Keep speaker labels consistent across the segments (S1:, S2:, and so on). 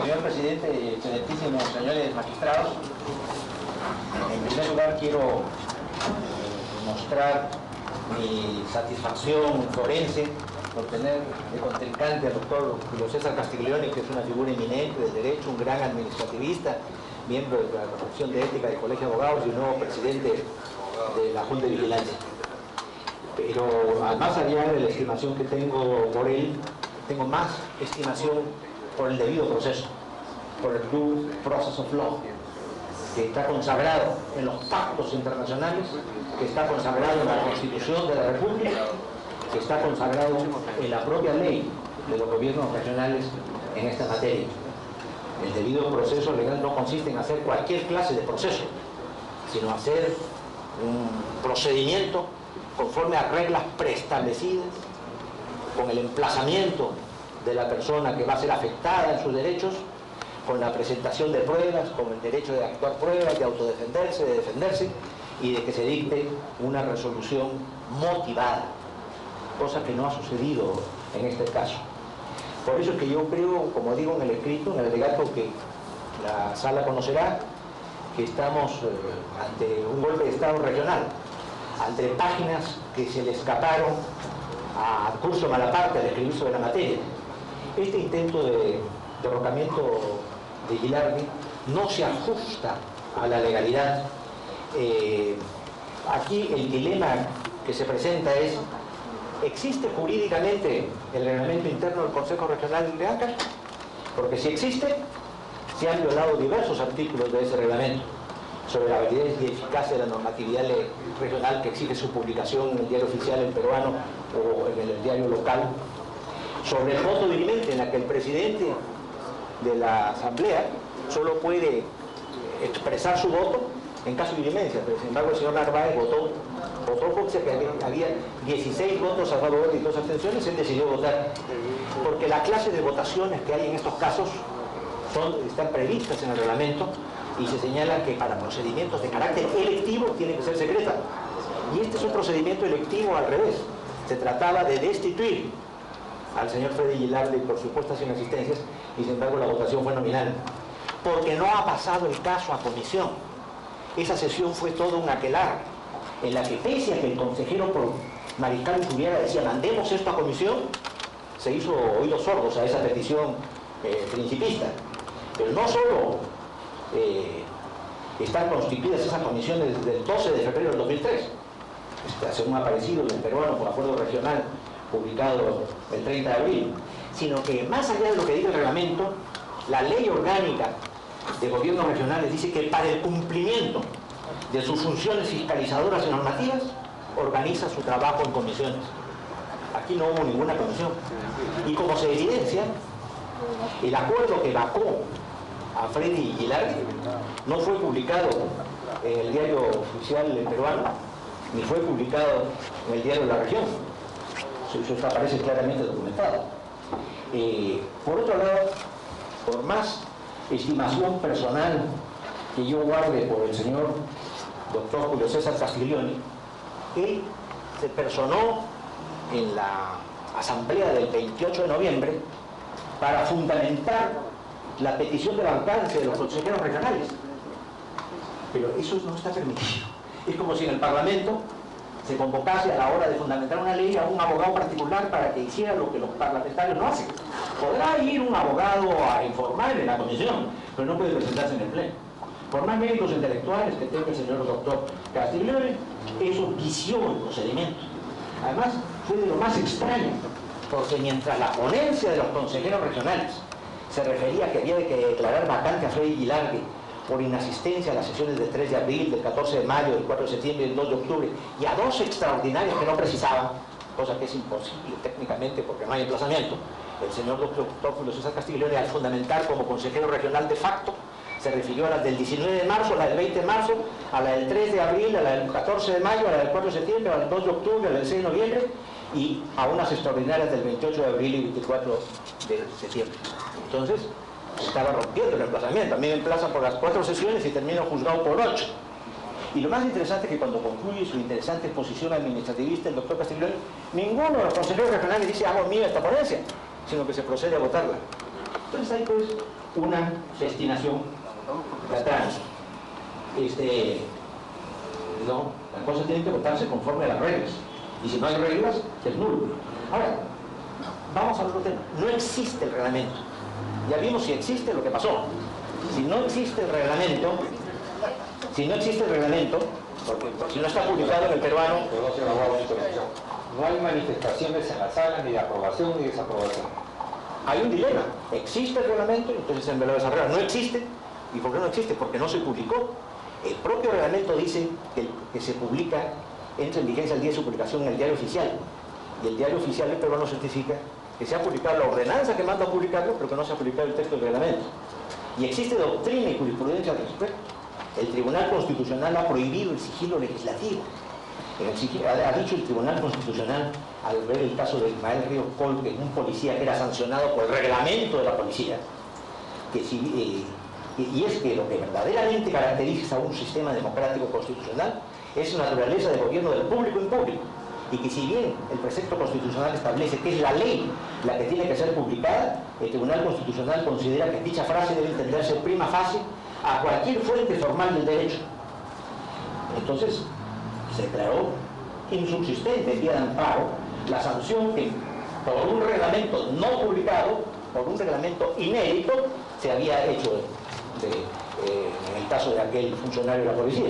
S1: Señor presidente, excelentísimos señores magistrados, en primer lugar quiero mostrar mi satisfacción forense por tener de contrincante al doctor Julio César Castiglioni, que es una figura eminente del derecho, un gran administrativista, miembro de la Comisión de Ética del Colegio de Abogados y un nuevo presidente de la Junta de Vigilancia. Pero más allá de la estimación que tengo por él, tengo más estimación por el debido proceso, por el due process of law, que está consagrado en los pactos internacionales, que está consagrado en la Constitución de la República, que está consagrado en la propia ley de los gobiernos regionales en esta materia. El debido proceso legal no consiste en hacer cualquier clase de proceso, sino hacer un procedimiento conforme a reglas preestablecidas, con el emplazamiento de la persona que va a ser afectada en sus derechos, con la presentación de pruebas, con el derecho de actuar pruebas, de autodefenderse, de defenderse, y de que se dicte una resolución motivada, cosa que no ha sucedido en este caso. Por eso es que yo creo, como digo en el escrito, en el alegato que la sala conocerá, que estamos ante un golpe de Estado regional, ante páginas que se le escaparon a Curso Malaparte al escribir sobre la materia. Este intento de derrocamiento de Gilardi no se ajusta a la legalidad. Aquí el dilema que se presenta es: ¿existe jurídicamente el reglamento interno del Consejo Regional de Áncash? Porque si existe, se han violado diversos artículos de ese reglamento sobre la validez y eficacia de la normatividad regional que exige su publicación en el diario oficial en peruano o en el diario local, sobre el voto dirimente, en la que el presidente de la Asamblea solo puede expresar su voto en caso de dirimencia, pero sin embargo el señor Narváez votó porque había 16 votos a favor y 2 abstenciones, él decidió votar, porque la clase de votaciones que hay en estos casos están previstas en el reglamento, y se señala que para procedimientos de carácter electivo tiene que ser secreta. Y este es un procedimiento electivo al revés. Se trataba de destituir al señor Freddy Gilardi por supuestas inasistencias, y sin embargo la votación fue nominal. Porque no ha pasado el caso a comisión. Esa sesión fue todo un aquelarre, en la que pese a que el consejero por Mariscal Zubiera decía mandemos esto a comisión, se hizo oídos sordos a esa petición principista. Pero no solo están constituidas esas comisiones desde el 12 de febrero del 2003, según ha aparecido en el peruano por acuerdo regional publicado el 30 de abril, sino que más allá de lo que dice el reglamento, la ley orgánica de gobiernos regionales dice que para el cumplimiento de sus funciones fiscalizadoras y normativas organiza su trabajo en comisiones. Aquí no hubo ninguna comisión, y como se evidencia, el acuerdo que vacó a Freddy Gilardi no fue publicado en el diario oficial peruano, ni fue publicado en el diario de la región. Eso aparece claramente documentado. Por otro lado, por más estimación personal que yo guarde por el señor doctor Julio César Castiglioni, él se personó en la asamblea del 28 de noviembre para fundamentar la petición de vacancia de los consejeros regionales. Pero eso no está permitido. Es como si en el Parlamento se convocase a la hora de fundamentar una ley a un abogado particular para que hiciera lo que los parlamentarios no hacen. Podrá ir un abogado a informar en la comisión, pero no puede presentarse en el pleno. Por más méritos intelectuales que tenga el señor doctor Castiglioni, eso vició el procedimiento. Además, fue de lo más extraño, porque mientras la ponencia de los consejeros regionales se refería a que había que declarar vacante a Freddy Gilardi por inasistencia a las sesiones del 3 de abril, del 14 de mayo, del 4 de septiembre y del 2 de octubre, y a 2 extraordinarias que no precisaban, cosa que es imposible técnicamente porque no hay emplazamiento, el señor doctor Julio César Castiglioni, al fundamentar como consejero regional de facto, se refirió a las del 19 de marzo, a la del 20 de marzo, a la del 3 de abril, a la del 14 de mayo, a la del 4 de septiembre, a la del 2 de octubre, a la del 6 de noviembre, y a unas extraordinarias del 28 de abril y 24 de septiembre. Entonces, estaba rompiendo el emplazamiento. A mí me emplazan por las 4 sesiones y termino juzgado por 8. Y lo más interesante es que cuando concluye su interesante exposición administrativista el doctor Castiglioni, ninguno de los consejeros regionales dice hago mío esta ponencia. sino que se procede a votarla. Entonces hay pues una destinación de atrás. No, las cosas tienen que votarse conforme a las reglas. Y si no hay reglas, es nulo. Ahora, vamos al otro tema. No existe el reglamento. Ya vimos si existe lo que pasó. Si no existe el reglamento, porque si no está publicado en el peruano,
S2: no hay manifestaciones en la sala ni de aprobación ni desaprobación.
S1: hay un dilema. Existe el reglamento, entonces en verdad esa regla no existe. ¿Y por qué no existe? Porque no se publicó. El propio reglamento dice que se publica, entra en vigencia el día de su publicación en el diario oficial. Y el diario oficial del peruano certifica que se ha publicado la ordenanza que manda a publicarlo, pero que no se ha publicado el texto del reglamento. Y existe doctrina y jurisprudencia al respecto. El Tribunal Constitucional ha prohibido el sigilo legislativo. Ha dicho el Tribunal Constitucional, al ver el caso de Ismael Ríos Col, que es un policía que era sancionado por el reglamento de la policía, que y es que lo que verdaderamente caracteriza a un sistema democrático constitucional es su naturaleza de gobierno del público en público. Y que si bien el precepto constitucional establece que es la ley la que tiene que ser publicada, el Tribunal Constitucional considera que dicha frase debe entenderse prima facie a cualquier fuente formal del derecho. Entonces, se declaró insubsistente en vía de amparo la sanción que, por un reglamento no publicado, por un reglamento inédito, se había hecho en el caso de aquel funcionario de la policía.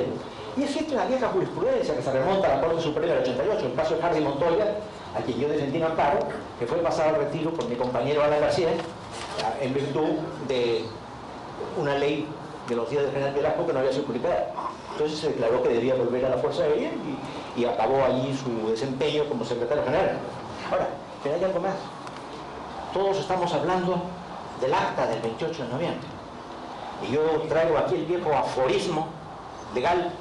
S1: Y existe una vieja jurisprudencia que se remonta a la Corte Suprema del 88, el caso de Hardy Montoya, a quien yo defendí en amparo, que fue pasado al retiro por mi compañero Alan García, en virtud de una ley de los días del general Velasco que no había sido publicada. Entonces se declaró que debía volver a la Fuerza Aérea y acabó allí su desempeño como secretario general. Ahora, pero hay algo más. Todos estamos hablando del acta del 28 de noviembre. Y yo traigo aquí el viejo aforismo legal: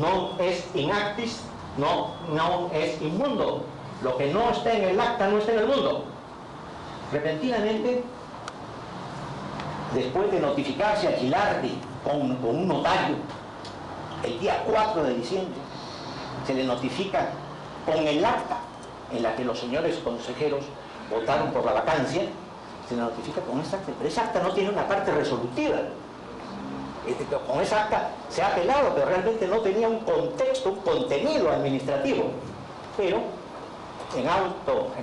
S1: non es in actis, non es in mundo. Lo que no está en el acta no está en el mundo. Repentinamente, después de notificarse a Gilardi con un notario, el día 4 de diciembre, se le notifica con el acta en la que los señores consejeros votaron por la vacancia, se le notifica con esa acta, pero esa acta no tiene una parte resolutiva. Con esa acta se ha apelado, pero realmente no tenía un contexto, un contenido administrativo. Pero en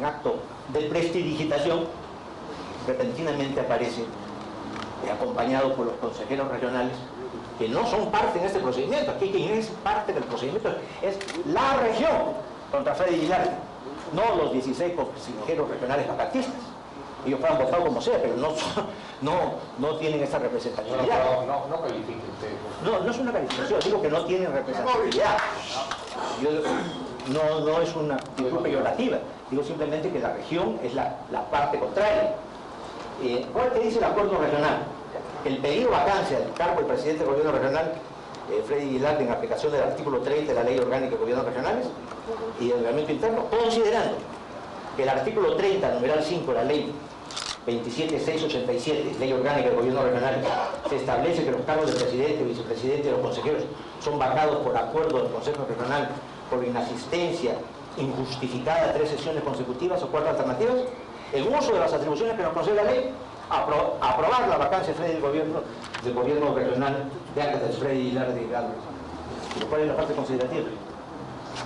S1: acto de prestidigitación, repentinamente aparece, acompañado por los consejeros regionales, que no son parte en este procedimiento. Aquí quien es parte del procedimiento es la región contra Freddy Gilardi, no los 16 consejeros regionales vacatistas. Ellos puedan votar como sea, pero no tienen esa representatividad.
S2: No califique usted.
S1: No es una calificación, digo que no tienen representatividad. No es una actitud peyorativa, digo simplemente que la región es la parte contraria. ¿Cuál te dice el acuerdo regional? El pedido de vacancia del cargo del presidente del gobierno regional, Freddy Gilardi, en aplicación del artículo 30 de la Ley Orgánica de Gobiernos Regionales y del Reglamento Interno, considerando que el artículo 30, numeral 5 de la Ley 27687, Ley Orgánica de Gobiernos Regionales, se establece que los cargos de presidente, vicepresidente y los consejeros son vacados por acuerdo del Consejo Regional por inasistencia injustificada a 3 sesiones consecutivas o 4 alternativas, en uso de las atribuciones que nos concede la ley, aprobar la vacancia del gobierno regional de actas de Freddy Gilardi y Álvarez. ¿Cuál es la parte considerativa?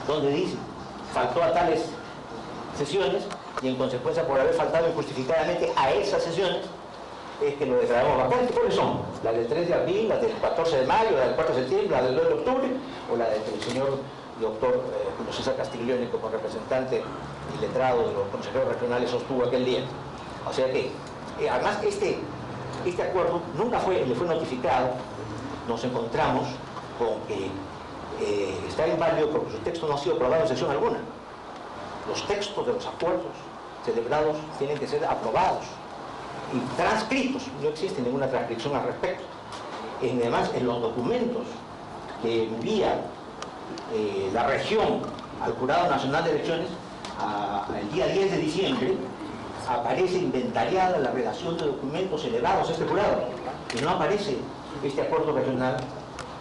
S1: Donde dice, faltó a tales sesiones y en consecuencia por haber faltado injustificadamente a esas sesiones es que lo declaramos vacante. ¿Cuáles son? La del 3 de abril, la del 14 de mayo, la del 4 de septiembre, la del 2 de octubre o la del señor doctor Julio César Castiglione como representante y letrado de los consejeros regionales sostuvo aquel día. O sea que además este acuerdo nunca le fue notificado. Nos encontramos con que está inválido porque su texto no ha sido aprobado en sesión alguna. Los textos de los acuerdos celebrados tienen que ser aprobados y transcritos. No existe ninguna transcripción al respecto. Además, en los documentos que envía la región al Jurado Nacional de Elecciones, el día 10 de diciembre, aparece inventariada la redacción de documentos elevados a este jurado y no aparece este acuerdo regional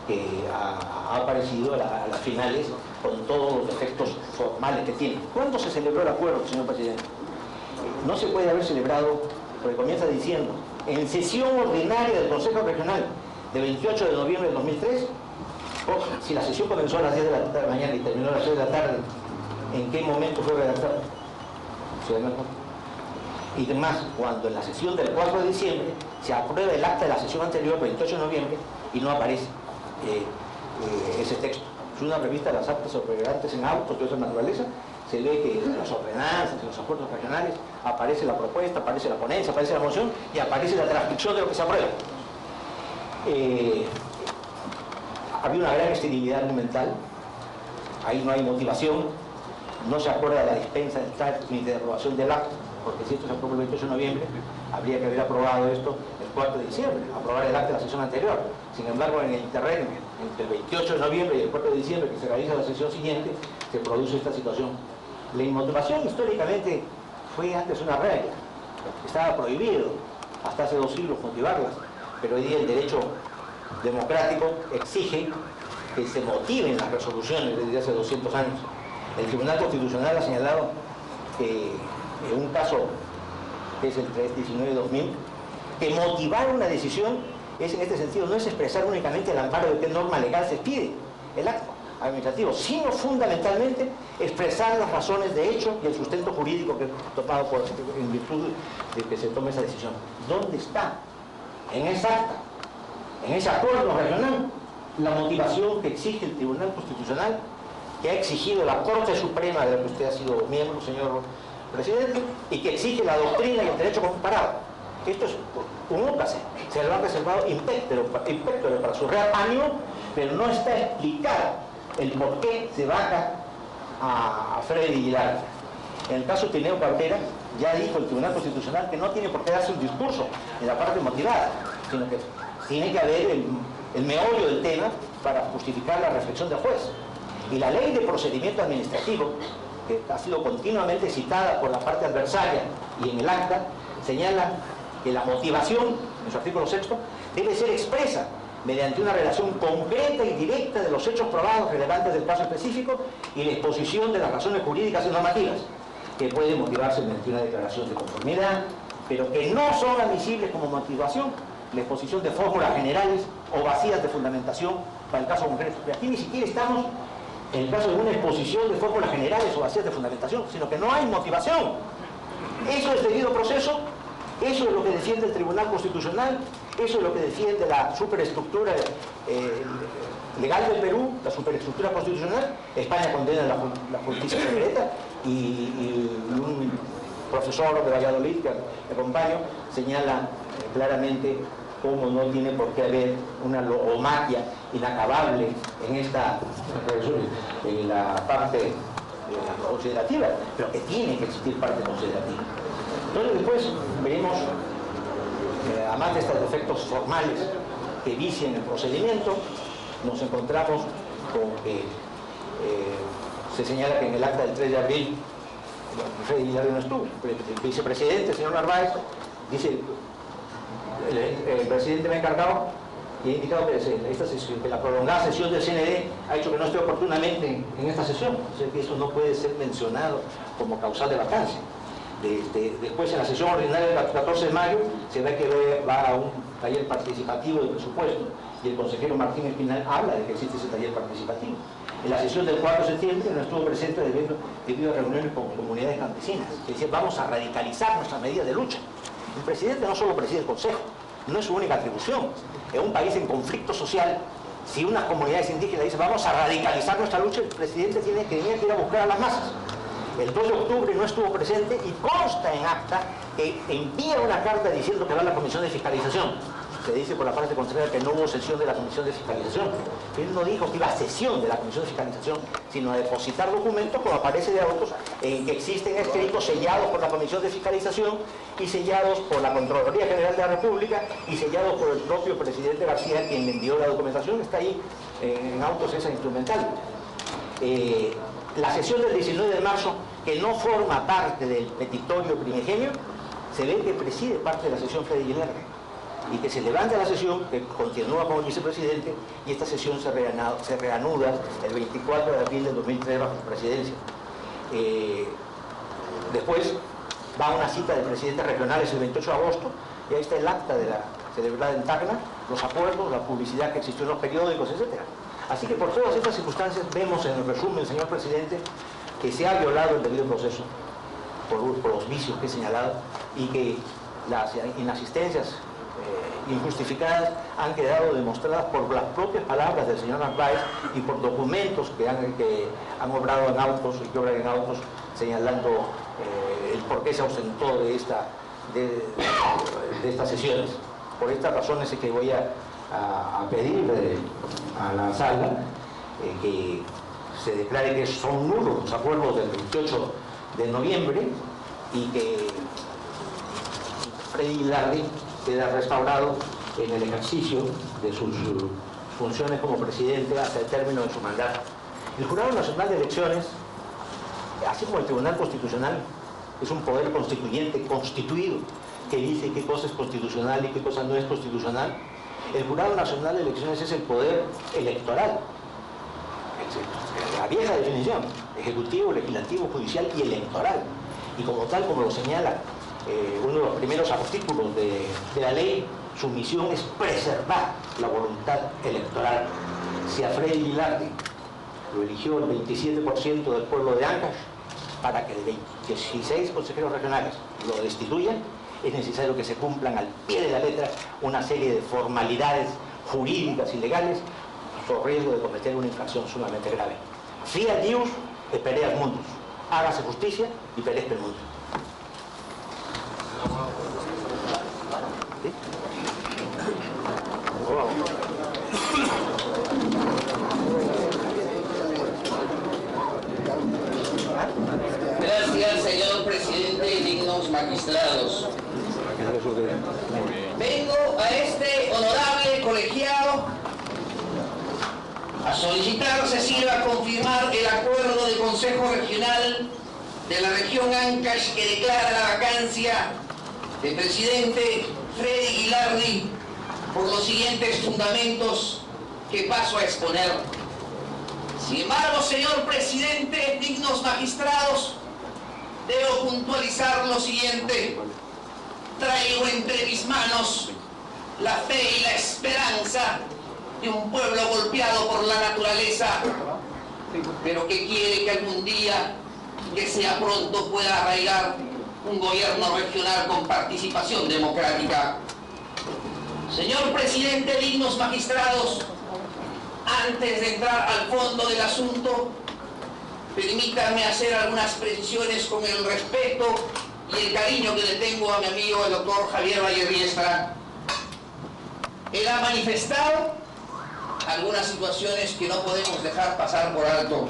S1: que ha aparecido a las finales con todos los efectos formales que tiene. ¿Cuándo se celebró el acuerdo, señor presidente? no se puede haber celebrado, porque comienza diciendo, en sesión ordinaria del Consejo Regional de 28 de noviembre de 2003, si la sesión comenzó a las 10 de la mañana y terminó a las 6 de la tarde, ¿en qué momento fue redactado? Y además, cuando en la sesión del 4 de diciembre se aprueba el acta de la sesión anterior, 28 de noviembre, y no aparece ese texto. Es una revista de las actas operantes en autos de esa naturaleza, se ve que en las ordenanzas, en los acuerdos regionales, aparece la propuesta, aparece la ponencia, aparece la moción y aparece la transcripción de lo que se aprueba. Había una gran esterilidad argumental, ahí no hay motivación, no se acuerda la dispensa del trámite ni de aprobación del acto, porque si esto se aprueba el 28 de noviembre, habría que haber aprobado esto el 4 de diciembre, aprobar el acta de la sesión anterior. Sin embargo, en el terreno, entre el 28 de noviembre y el 4 de diciembre, que se realiza la sesión siguiente, se produce esta situación. La inmotivación históricamente fue antes una regla, estaba prohibido hasta hace 2 siglos motivarlas, pero hoy día el derecho democrático exige que se motiven las resoluciones desde hace 200 años. El Tribunal Constitucional ha señalado que en un caso que es el 319-2000, que motivar una decisión es, en este sentido, no es expresar únicamente el amparo de qué norma legal se pide el acto administrativo, sino fundamentalmente expresar las razones de hecho y el sustento jurídico que tomado en virtud de que se tome esa decisión. ¿Dónde está? En esa acta, en ese acuerdo regional, la motivación que exige el Tribunal Constitucional, que ha exigido la Corte Suprema, de la que usted ha sido miembro, señor presidente, y que exige la doctrina y el derecho comparado. Esto es un ócase, se lo han reservado impéctero para su real ánimo, pero no está explicado el por qué se vaca a Freddy Gilardi. En el caso de Tineo Cabrera, ya dijo el Tribunal Constitucional que no tiene por qué darse un discurso en la parte motivada, sino que tiene que haber el meollo del tema para justificar la reflexión del juez. Y la ley de procedimiento administrativo, que ha sido continuamente citada por la parte adversaria y en el acta, señala que la motivación, en su artículo 6, debe ser expresa mediante una relación concreta y directa de los hechos probados relevantes del caso específico y la exposición de las razones jurídicas y normativas, que pueden motivarse mediante una declaración de conformidad, pero que no son admisibles como motivación la exposición de fórmulas generales o vacías de fundamentación para el caso concreto. Pero aquí ni siquiera estamos en el caso de una exposición de fórmulas generales o vacías de fundamentación, sino que no hay motivación. Eso es debido proceso, eso es lo que defiende el Tribunal Constitucional, eso es lo que defiende la superestructura legal del Perú, la superestructura constitucional. España condena la justicia secreta y un profesor de Valladolid que acompaño señala claramente cómo no tiene por qué haber una logomaquia inacabable en la parte considerativa, pero que tiene que existir parte considerativa. Entonces después veremos, además de estos defectos formales que vician el procedimiento, nos encontramos con que se señala que en el acta del 3 de abril, Freddy Gilardi no estuvo, el vicepresidente, el señor Narváez, dice, el presidente me ha encargado y ha indicado que la prolongada sesión del CND ha hecho que no esté oportunamente en esta sesión, o sea que eso no puede ser mencionado como causal de vacancia. Después, en la sesión ordinaria del 14 de mayo, se ve que va a un taller participativo de presupuesto y el consejero Martín Espinal habla de que existe ese taller participativo. En la sesión del 4 de septiembre no estuvo presente debido a reuniones con comunidades campesinas, que decían vamos a radicalizar nuestras medidas de lucha. El presidente no solo preside el Consejo, no es su única atribución. En un país en conflicto social, si unas comunidades indígenas dicen vamos a radicalizar nuestra lucha, el presidente tiene que ir a buscar a las masas. El 2 de octubre no estuvo presente y consta en acta que envía una carta diciendo que va a la Comisión de Fiscalización. Se dice por la parte contraria que no hubo sesión de la Comisión de Fiscalización. Él no dijo que iba a sesión de la Comisión de Fiscalización, sino a depositar documentos, como aparece de autos, en que existen escritos sellados por la Comisión de Fiscalización y sellados por la Contraloría General de la República y sellados por el propio presidente García, quien le envió la documentación. Está ahí en autos esa instrumental. La sesión del 19 de marzo, que no forma parte del petitorio primigenio, se ve que preside parte de la sesión Freddy Gilardi y que se levanta la sesión, que continúa como vicepresidente, y esta sesión se reanuda el 24 de abril del 2003 bajo su presidencia. Después, va a una cita de presidentes regionales el 28 de agosto, y ahí está el acta de la celebrada en Tacna, los acuerdos, la publicidad que existió en los periódicos, etc. Así que por todas estas circunstancias vemos en el resumen, señor presidente, que se ha violado el debido proceso por los vicios que he señalado y que las inasistencias injustificadas han quedado demostradas por las propias palabras del señor Narváez y por documentos que han obrado en autos y que obran en autos señalando el por qué se ausentó de estas sesiones. Por estas razones es que voy a pedir a la sala que se declare que son nulos los acuerdos del 28 de noviembre y que Freddy Guilardi queda restaurado en el ejercicio de sus funciones como presidente hasta el término de su mandato. El Jurado Nacional de Elecciones, así como el Tribunal Constitucional, es un poder constituyente constituido que dice qué cosa es constitucional y qué cosa no es constitucional. El Jurado Nacional de Elecciones es el poder electoral, la vieja definición, ejecutivo, legislativo, judicial y electoral. Y como tal, como lo señala uno de los primeros artículos de la ley, su misión es preservar la voluntad electoral. Si a Freddy Guilardi lo eligió el 27% del pueblo de Ancash, para que 16 consejeros regionales lo destituyan, es necesario que se cumplan al pie de la letra una serie de formalidades jurídicas y legales por riesgo de cometer una infracción sumamente grave. Fiat Dius et pereat mundus. Hágase justicia y perezca el mundo. ¿Sí?
S3: Gracias, señor presidente y dignos magistrados. Vengo a este honorable colegiado a solicitar se sirva a confirmar el acuerdo de Consejo Regional de la región Ancash que declara la vacancia de presidente Freddy Guilardi por los siguientes fundamentos que paso a exponer. Sin embargo, señor presidente, dignos magistrados, debo puntualizar lo siguiente. Traigo entre mis manos la fe y la esperanza de un pueblo golpeado por la naturaleza, pero que quiere que algún día, que sea pronto, pueda arraigar un gobierno regional con participación democrática. Señor presidente, dignos magistrados, antes de entrar al fondo del asunto, permítanme hacer algunas precisiones con el respeto y el cariño que le tengo a mi amigo el doctor Javier Vallerriestra. Él ha manifestado algunas situaciones que no podemos dejar pasar por alto.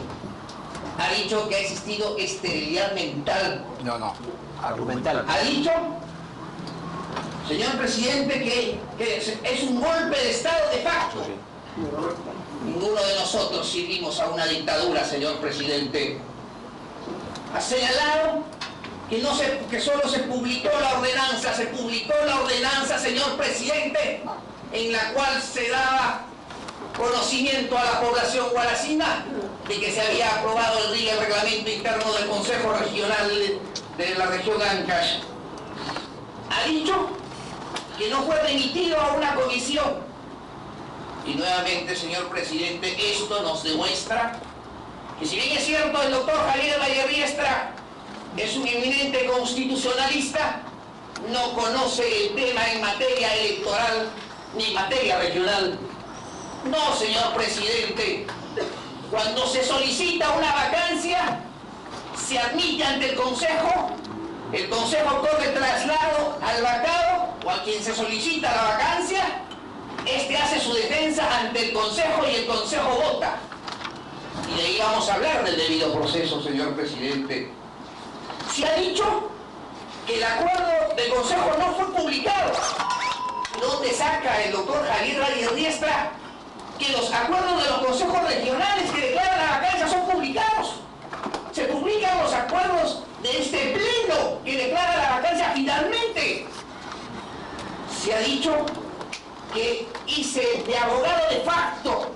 S3: Ha dicho que ha existido esterilidad mental.
S1: No, argumental.
S3: Ha dicho, señor presidente, que es un golpe de Estado de facto. Ninguno de nosotros sirvimos a una dictadura, señor presidente. Ha señalado que solo se publicó la ordenanza, señor presidente, en la cual se daba conocimiento a la población guaracina de que se había aprobado el reglamento interno del Consejo Regional de la región Ancash. Ha dicho que no fue remitido a una comisión. Y nuevamente, señor presidente, esto nos demuestra que, si bien es cierto, el doctor Javier Vallerriestra es un eminente constitucionalista, no conoce el tema en materia electoral ni materia regional. No, señor presidente, cuando se solicita una vacancia, se admite ante el Consejo corre traslado al vacado o a quien se solicita la vacancia, este hace su defensa ante el Consejo y el Consejo vota. Y de ahí vamos a hablar del debido proceso, señor presidente. Se ha dicho que el acuerdo del Consejo no fue publicado. ¿Dónde saca el doctor Javier Vallerriestra que los acuerdos de los consejos regionales que declaran la vacancia son publicados? Se publican los acuerdos de este pleno que declara la vacancia finalmente. Se ha dicho que hice de abogado de facto.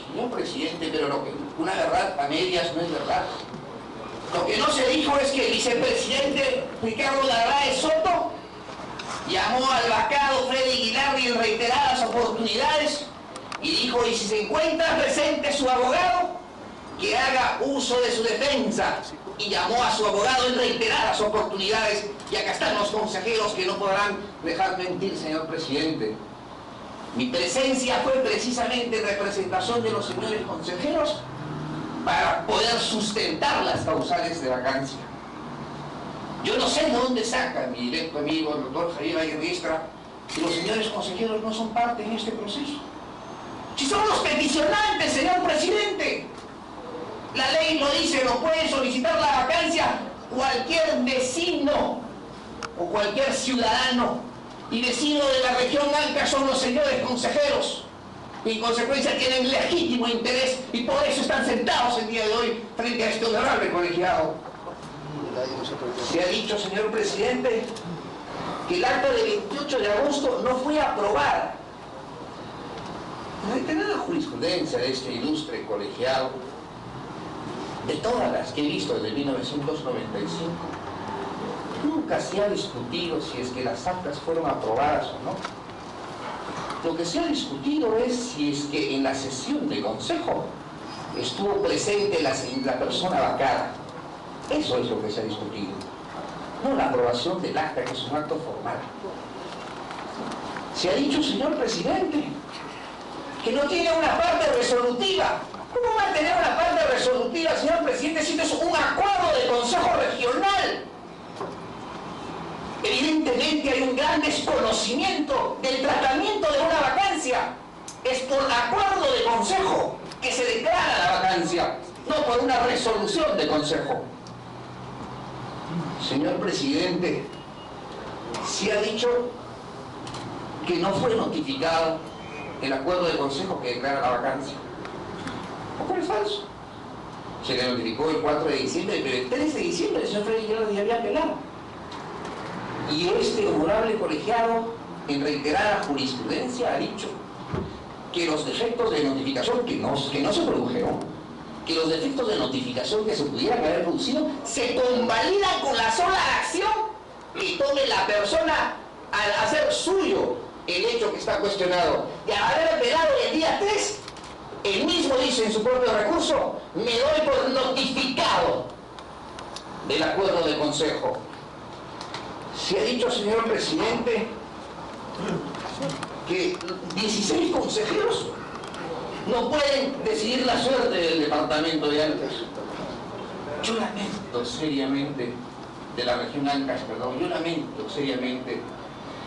S3: Señor presidente, pero una verdad a medias no es verdad. Lo que no se dijo es que el vicepresidente Ricardo Narváez Soto llamó al vacado Freddy Guilardi en reiteradas oportunidades y dijo, y si se encuentra presente su abogado, que haga uso de su defensa. Y llamó a su abogado en reiteradas oportunidades, y acá están los consejeros que no podrán dejar mentir, señor presidente. Mi presencia fue precisamente en representación de los señores consejeros para poder sustentar las causales de vacancia. Yo no sé de dónde saca mi directo amigo, el doctor Javier Ayerriestra, que los señores consejeros no son parte en este proceso. Si son los peticionantes, señor presidente. La ley lo dice, no puede solicitar la vacancia cualquier vecino o cualquier ciudadano. Y vecino de la región Ancash son los señores consejeros. Y en consecuencia tienen legítimo interés y por eso están sentados el día de hoy frente a este honorable colegiado. Se ha dicho, señor presidente, que el acta del 28 de agosto no fue aprobada. Reiterada jurisprudencia de este ilustre colegiado, de todas las que he visto desde 1995, nunca se ha discutido si es que las actas fueron aprobadas o no. Lo que se ha discutido es si es que en la sesión de consejo estuvo presente la persona vacada. Eso es lo que se ha discutido, no la aprobación del acta, que es un acto formal. Se ha dicho, señor presidente, que no tiene una parte resolutiva. ¿Cómo va a tener una parte resolutiva, señor presidente, si esto es un acuerdo de consejo regional? Evidentemente hay un gran desconocimiento del tratamiento de una vacancia. Es por acuerdo de consejo que se declara la vacancia, no por una resolución de consejo. Señor presidente, se ha dicho que no fue notificado el acuerdo de consejo que declara la vacancia. ¿O cuál es falso? Se le notificó el 4 de diciembre, pero el 3 de diciembre el señor Freddy Guilardi había apelado. Y este honorable colegiado, en reiterada jurisprudencia, ha dicho que los defectos de notificación que no se produjeron, que los defectos de notificación que se pudieran haber producido, se convalidan con la sola acción que tome la persona al hacer suyo el hecho que está cuestionado. Y al haber apelado el día 3, él mismo dice en su propio recurso, me doy por notificado del acuerdo de consejo. Se ha dicho, señor presidente, que 16 consejeros no pueden decidir la suerte del departamento de Ancash. Yo lamento seriamente, de la región Ancash, perdón, yo lamento seriamente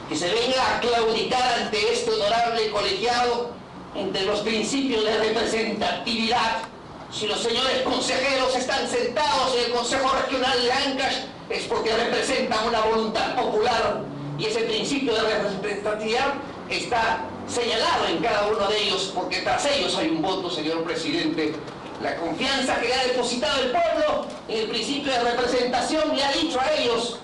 S3: que se venga a claudicar ante este honorable colegiado entre los principios de representatividad. Si los señores consejeros están sentados en el Consejo Regional de Ancash, es porque representan una voluntad popular y ese principio de representatividad está señalado en cada uno de ellos, porque tras ellos hay un voto, señor presidente. La confianza que le ha depositado el pueblo en el principio de representación le ha dicho a ellos,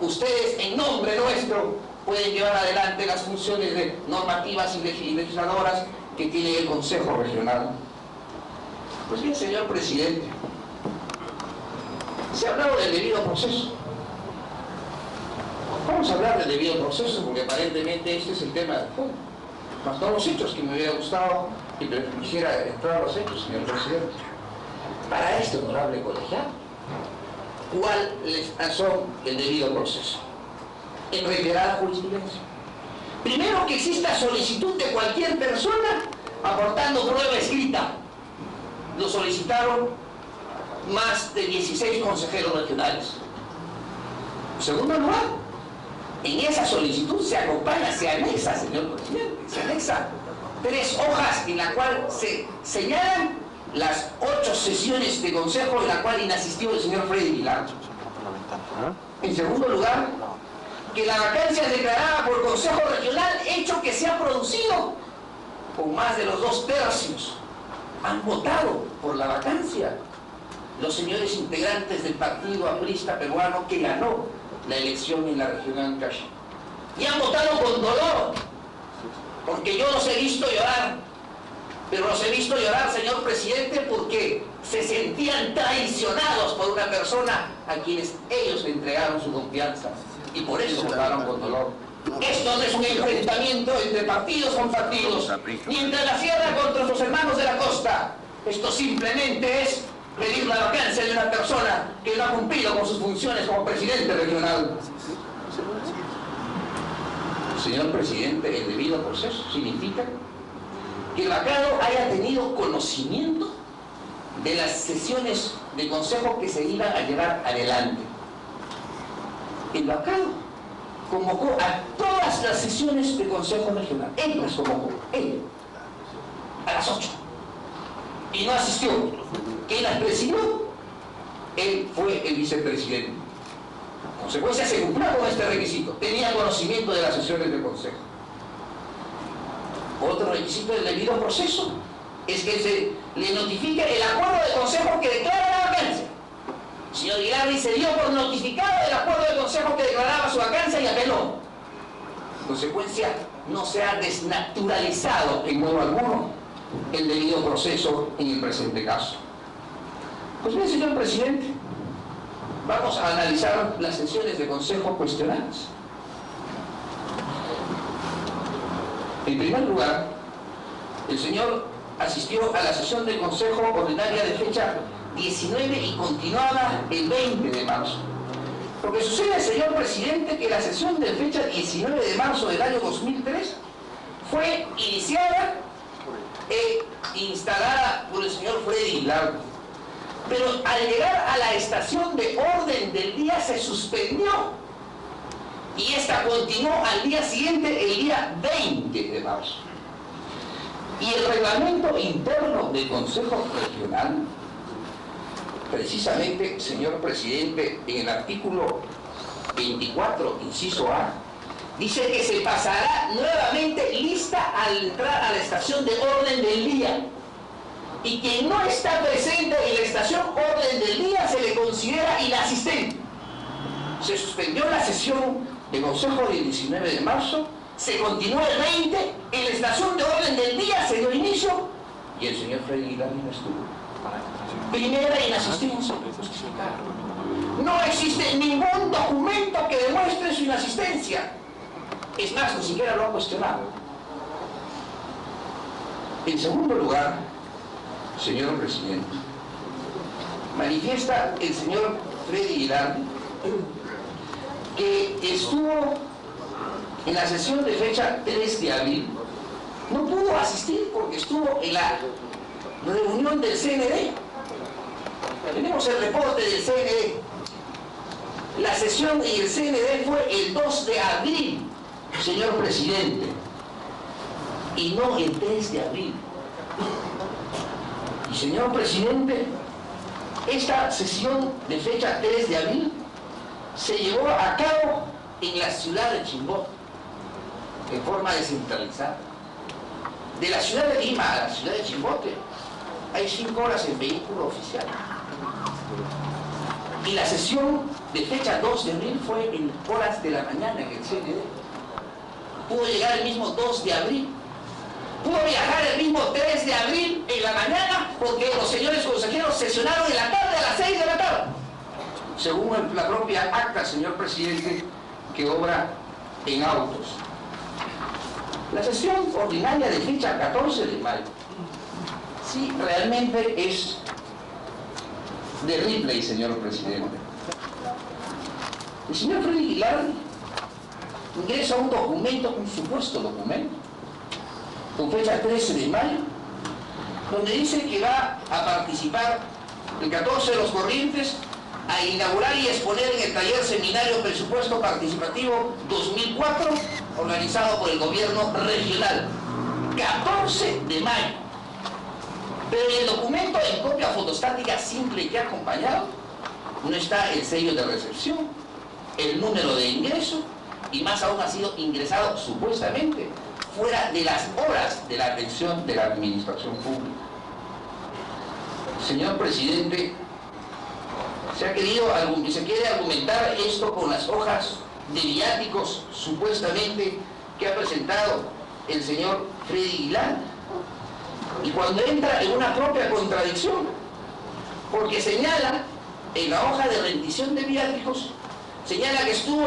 S3: ustedes en nombre nuestro pueden llevar adelante las funciones de normativas y legisladoras que tiene el Consejo Regional. Pues bien, señor presidente, se ha hablado del debido proceso. Vamos a hablar del debido proceso porque aparentemente este es el tema del fondo. Más todos los hechos que me hubiera gustado y quisiera entrar a los hechos, señor presidente. Para este honorable colegiado, ¿cuál son el debido proceso? En reiterada jurisprudencia. Primero, que exista solicitud de cualquier persona aportando prueba escrita. Lo solicitaron más de 16 consejeros regionales. En segundo lugar, en esa solicitud se acompaña, se anexa, señor presidente, se anexa 3 hojas en la cual se señalan las 8 sesiones de consejo en la cual inasistió el señor Freddy Guilardi. En segundo lugar, que la vacancia es declarada por el Consejo Regional, hecho que se ha producido con más de los 2/3. Han votado por la vacancia los señores integrantes del partido aprista peruano que ganó la elección en la región Ancash. Y han votado con dolor, porque yo los he visto llorar. Pero los he visto llorar, señor presidente, porque se sentían traicionados por una persona a quienes ellos le entregaron su confianza y por eso votaron con dolor. Esto no es un enfrentamiento entre partidos con partidos, ni entre la sierra contra sus hermanos de la costa. Esto simplemente es pedir la vacancia de una persona que no ha cumplido con sus funciones como presidente regional. Señor presidente, el debido proceso significa que el vacado haya tenido conocimiento de las sesiones de consejo que se iban a llevar adelante. El vacado convocó a todas las sesiones de consejo regional. Él las convocó, él, a las 8. Y no asistió. ¿Quién las presidió? Él fue el vicepresidente. En consecuencia, se cumplió con este requisito. Tenía conocimiento de las sesiones de consejo. Otro requisito del debido proceso es que se le notifique el acuerdo de consejo que declara la vacancia. El señor Ilardi se dio por notificado el acuerdo de consejo que declaraba su vacancia y apeló. En consecuencia, no se ha desnaturalizado en modo alguno el debido proceso en el presente caso. Pues bien, señor presidente, vamos a analizar las sesiones de consejo cuestionadas. En primer lugar, el señor asistió a la sesión del Consejo Ordinaria de fecha 19 y continuaba el 20 de marzo. Lo que sucede, señor presidente, que la sesión de fecha 19 de marzo del año 2003 fue iniciada e instalada por el señor Freddy Guilar. Pero al llegar a la estación de orden del día se suspendió y esta continuó al día siguiente, el día 20 de marzo. Y el reglamento interno del Consejo Regional, precisamente, señor presidente, en el artículo 24, inciso A, dice que se pasará nuevamente lista al entrar a la estación de orden del día. Y quien no está presente en la estación orden del día se le considera inasistente. Se suspendió la sesión de consejo del 19 de marzo, se continuó el 20, en la estación de orden del día se dio inicio y el señor Freddy Guilar no estuvo. Primera inasistencia justificada. No existe ningún documento que demuestre su inasistencia. Es más, ni siquiera lo han cuestionado. En segundo lugar, señor presidente, manifiesta el señor Freddy Guilar que estuvo en la sesión de fecha 3 de abril, no pudo asistir porque estuvo en la reunión del CND. Tenemos el reporte del CND. La sesión en el CND fue el 2 de abril, señor presidente, y no el 3 de abril. Y señor presidente, esta sesión de fecha 3 de abril se llevó a cabo en la ciudad de Chimbote, en forma descentralizada. De la ciudad de Lima a la ciudad de Chimbote hay 5 horas en vehículo oficial. Y la sesión de fecha 2 de abril fue en horas de la mañana en el CND. Pudo llegar el mismo 2 de abril. Pudo viajar el mismo 3 de abril en la mañana porque los señores consejeros sesionaron en la tarde a las 6 de la tarde. Según la propia acta, señor presidente, que obra en autos. La sesión ordinaria de fecha 14 de mayo, sí, realmente es de replay, señor presidente. El señor Freddy Guilar ingresa un documento, un supuesto documento, con fecha 13 de mayo, donde dice que va a participar el 14 de los corrientes a inaugurar y exponer en el taller seminario Presupuesto Participativo 2004, organizado por el gobierno regional. 14 de mayo. Pero en el documento, en copia fotostática simple que ha acompañado, no está el sello de recepción, el número de ingreso, y más aún ha sido ingresado supuestamente fuera de las horas de la atención de la administración pública. Señor presidente, se quiere argumentar esto con las hojas de viáticos supuestamente que ha presentado el señor Freddy Guilar, Y cuando entra en una propia contradicción, porque señala en la hoja de rendición de viáticos, señala que estuvo